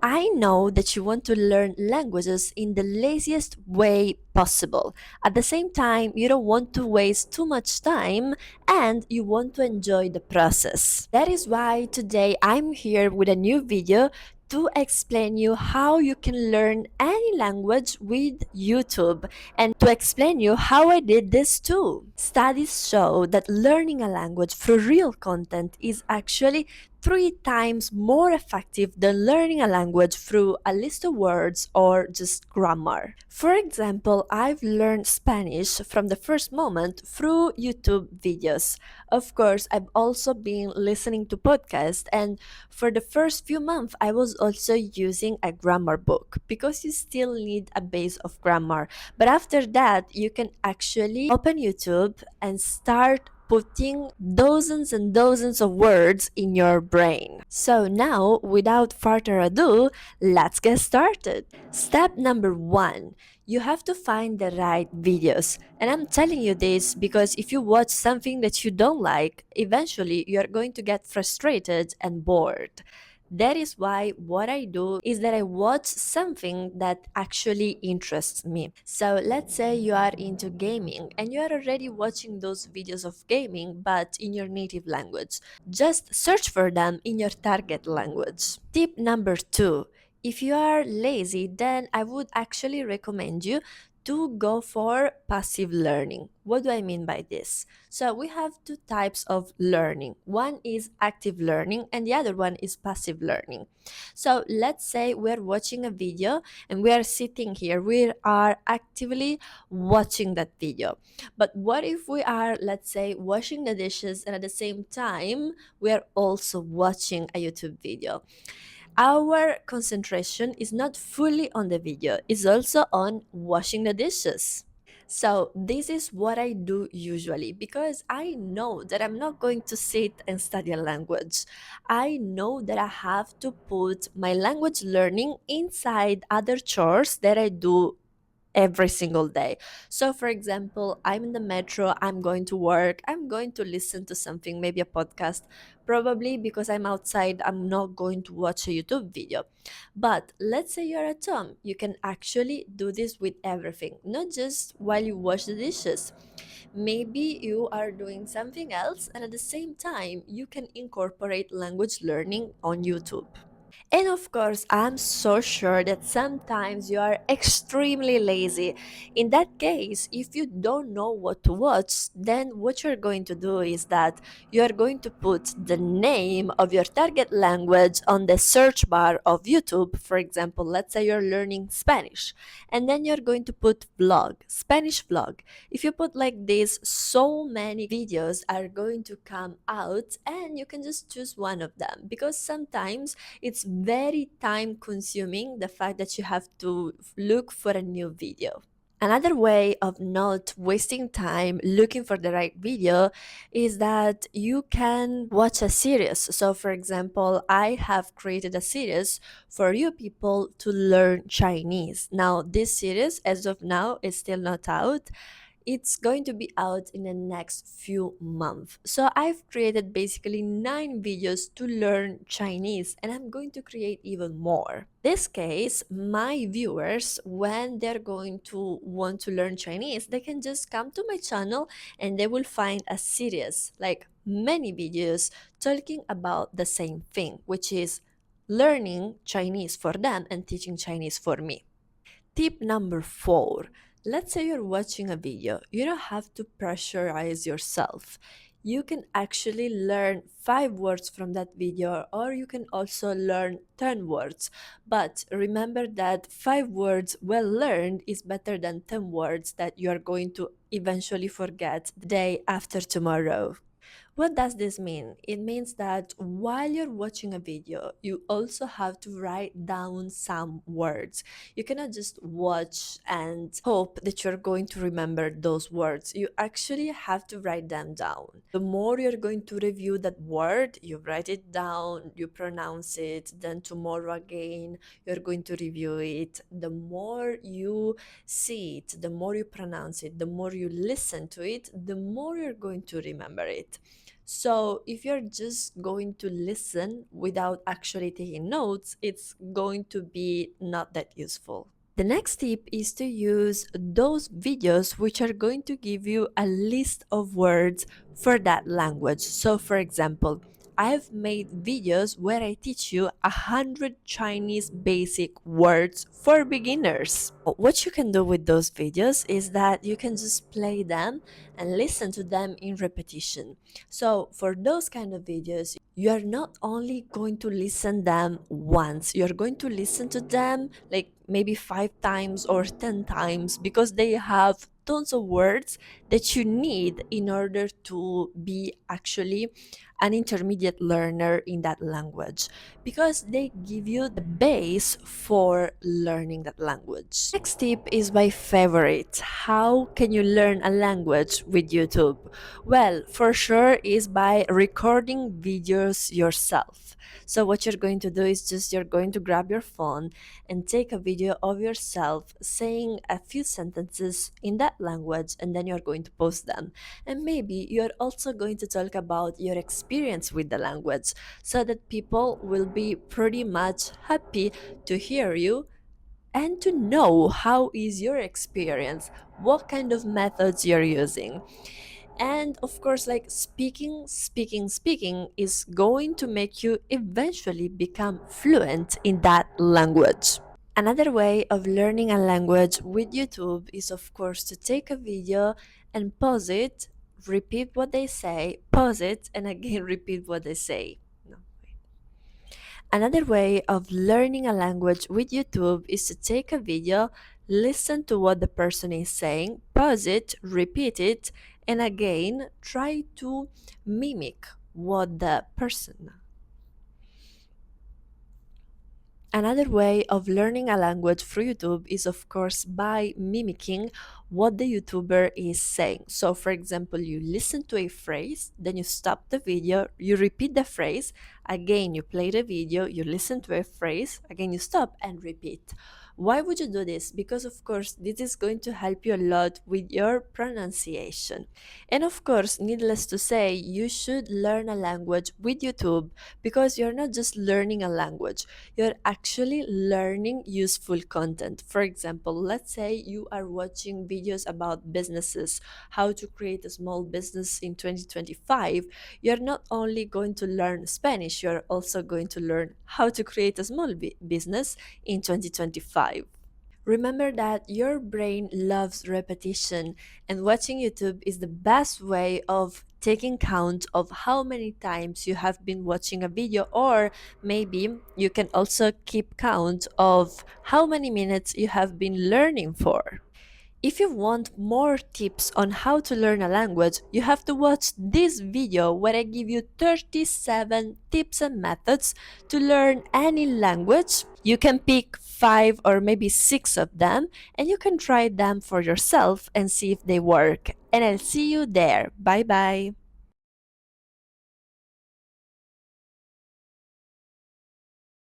I know that you want to learn languages in the laziest way possible. At the same time, you don't want to waste too much time and you want to enjoy the process. That is why today I'm here with a new video to explain you how you can learn any language with YouTube and to explain you how I did this too. Studies show that learning a language through real content is actually 3 times more effective than learning a language through a list of words or just grammar. For example, I've learned Spanish from the first moment through YouTube videos. Of course, I've also been listening to podcasts, and for the first few months, I was also using a grammar book because you still need a base of grammar. But after that, you can actually open YouTube and start putting dozens and dozens of words in your brain. So now, without further ado, let's get started. Step number 1. You have to find the right videos. And I'm telling you this because if you watch something that you don't like, eventually you're going to get frustrated and bored. That is why what I do is that I watch something that actually interests me. So let's say you are into gaming and you are already watching those videos of gaming but in your native language. Just search for them in your target language. Tip number 2. If you are lazy, then I would actually recommend you to go for passive learning. What do I mean by this? So we have two types of learning. One is active learning and the other one is passive learning. So let's say we're watching a video and we are sitting here. We are actively watching that video. But what if we are, let's say, washing the dishes and at the same time we are also watching a YouTube video? Our concentration is not fully on the video, it's also on washing the dishes. So, this is what I do usually because I know that I'm not going to sit and study a language. I know that I have to put my language learning inside other chores that I do every single day. So, for example, I'm in the metro, I'm going to work, I'm going to listen to something, maybe a podcast. Probably because I'm outside, I'm not going to watch a YouTube video. But let's say you're at home, you can actually do this with everything, not just while you wash the dishes. Maybe you are doing something else, and at the same time, you can incorporate language learning on YouTube. And of course, I'm so sure that sometimes you are extremely lazy. In that case, if you don't know what to watch, then what you're going to do is that you are going to put the name of your target language on the search bar of YouTube. For example, let's say you're learning Spanish, and then you're going to put vlog, Spanish vlog. If you put like this, so many videos are going to come out, and you can just choose one of them because sometimes it's very time consuming, the fact that you have to look for a new video. Another way of not wasting time looking for the right video is that you can watch a series. So, for example, I have created a series for you people to learn Chinese. Now, this series, as of now, is still not out. It's going to be out in the next few months. So I've created basically 9 videos to learn Chinese and I'm going to create even more. This case, my viewers, when they're going to want to learn Chinese, they can just come to my channel and they will find a series, like many videos talking about the same thing, which is learning Chinese for them and teaching Chinese for me. Tip number 4. Let's say you're watching a video. You don't have to pressurize yourself. You can actually learn 5 words from that video, or you can also learn 10 words. But remember that 5 words well learned is better than 10 words that you are going to eventually forget the day after tomorrow. What does this mean? It means that while you're watching a video, you also have to write down some words. You cannot just watch and hope that you're going to remember those words. You actually have to write them down. The more you're going to review that word, you write it down, you pronounce it, then tomorrow again, you're going to review it. The more you see it, the more you pronounce it, the more you listen to it, the more you're going to remember it. So if you're just going to listen without actually taking notes, it's going to be not that useful. The next tip is to use those videos which are going to give you a list of words for that language. So, for example, I've made videos where I teach you 100 Chinese basic words for beginners. What you can do with those videos is that you can just play them and listen to them in repetition. So, for those kind of videos, you are not only going to listen them once, you're going to listen to them like maybe 5 times or 10 times because they have tons of words that you need in order to be actually an intermediate learner in that language, because they give you the base for learning that language. Next tip is my favorite. How can you learn a language with YouTube? Well, for sure is by recording videos yourself. So what you're going to do is just you're going to grab your phone and take a video of yourself saying a few sentences in that language, and then you're going to post them. And maybe you're also going to talk about your experience with the language so that people will be pretty much happy to hear you and to know how is your experience, what kind of methods you're using. And of course, like speaking is going to make you eventually become fluent in that language. Another way of learning a language with YouTube is, of course, to take a video and pause it, repeat what they say, pause it, and again repeat what they say. No. Another way of learning a language with YouTube is to take a video, listen to what the person is saying, pause it, repeat it, and again try to mimic what the person. Another way of learning a language through YouTube is, of course, by mimicking what the YouTuber is saying. So, for example, you listen to a phrase, then you stop the video, you repeat the phrase, again, you play the video, you listen to a phrase, again, you stop and repeat. Why would you do this? Because, of course, this is going to help you a lot with your pronunciation. And, of course, needless to say, you should learn a language with YouTube because you're not just learning a language, you're actually learning useful content. For example, let's say you are watching videos about businesses, how to create a small business in 2025. You're not only going to learn Spanish, you're also going to learn how to create a small business in 2025. Remember that your brain loves repetition, and watching YouTube is the best way of taking count of how many times you have been watching a video, or maybe you can also keep count of how many minutes you have been learning for. If you want more tips on how to learn a language, you have to watch this video where I give you 37 tips and methods to learn any language. You can pick 5 or maybe 6 of them and you can try them for yourself and see if they work. And I'll see you there. Bye bye.